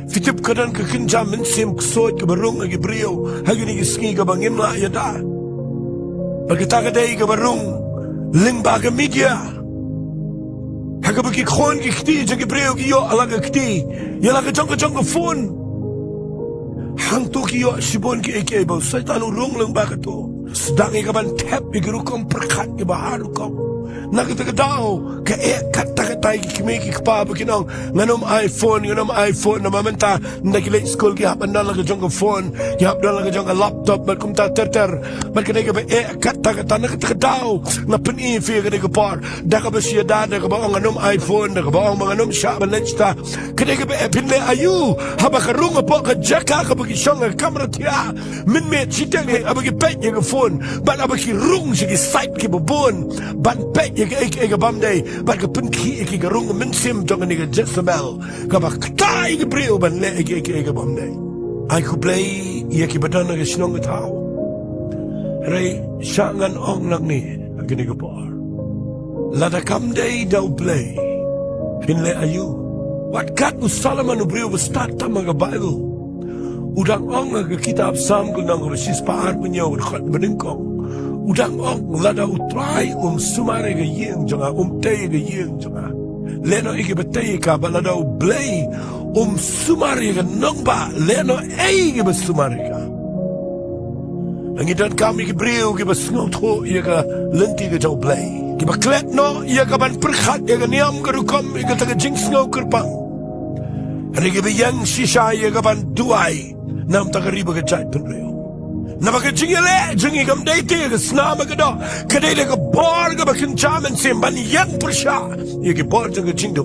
Fitip kadan ka kinjam mensim ksot ka barung agi brio hagi ni gisngi ka bangim la yada bagita ka day ka barung lingba ka media haga bagi khon ki kti jagi brio ki yo alaga kti yala ka jong ka phone hang tu ki yo sibon ki eke ba saitan urung lingba ka to sedang ka ban tap igrukom perkhat ki baharu kom nakatagadaw ka katakatay kimiki pa bakinong nganom iPhone na mamanta nakilay school ki hapan na lang ka phone ki hap na lang ka laptop mat kumta ter mat kanay ka ba katakata nakatagadaw na panifi ka ka par da ka ba siya da ka ba ang nganom iPhone da ka ba ang mga nganom siya balensta kanay ka ba pinle ayu haba karunga po ka jaka ka ba kisong kamera tiya min me chitang abagi pet ka phone ban abagi rung siya ki site ki babon ban pet ik bamday bat ka pinki ik garung mensim jong ni Jezebel ka ba kai ke brio ban le ik bamday ai ku Blei ki badan na sinong tao ray shangan ong lang ni agini ko par lada kamday daw Blei pinle ayu wat kat Solomon brio start ta mga Bible udang ong nga kitab Psalm ko nang rasis paar punyo khot beningkong udang ong lada utray sumar ga yeng jonga tay ga yeng jonga leno igi betay ka balada Blei sumar ga nongbah leno ay ga sumar ka ang idan kami ki brio ki basngot ho iya ka lenti ga jaw Blei ki baklet no iya ka ban perkhat iya ka niam ga rukom iya ka taga jinx no kerpang hari ki bayang shisha iya ka ban duay nam taga riba ga jay penreo nabaga jingale jingi kam deite ga snama ga do kadai ga bar ga bakin chaman sim ban yang persha ye ki bar ga jingdo